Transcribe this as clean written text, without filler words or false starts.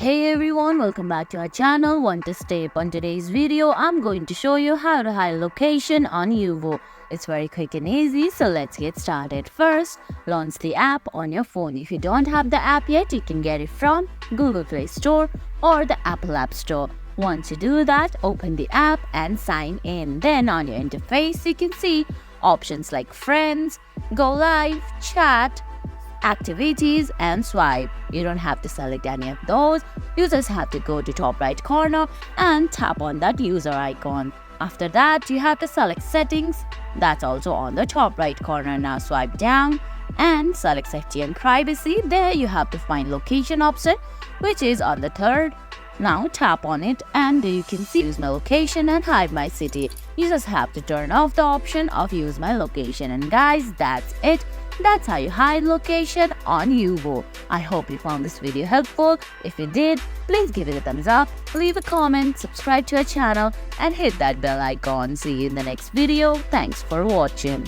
Hey everyone, welcome back to our channel. One to step. On today's video, I'm going to show you how to hide location on Yubo. It's very quick and easy, so let's get started. First, launch the app on your phone. If you don't have the app yet, you can get it from Google Play Store or the Apple App Store. Once you do that, open the app and sign in. Then on your interface, you can see options like friends, go live, chat, activities and swipe. You don't have to select any of those. You just have to go to top right corner and tap on that user icon. After that, you have to select settings. That's also on the top right corner. Now swipe down and select safety and privacy. There you have to find location option, which is on the third. Now tap on it and you can see use my location and hide my city. You just have to turn off the option of use my location. And guys, that's it. That's how you hide location on Yubo. I hope you found this video helpful. If you did, please give it a thumbs up, leave a comment, subscribe to our channel and hit that bell icon. See you in the next video. Thanks for watching.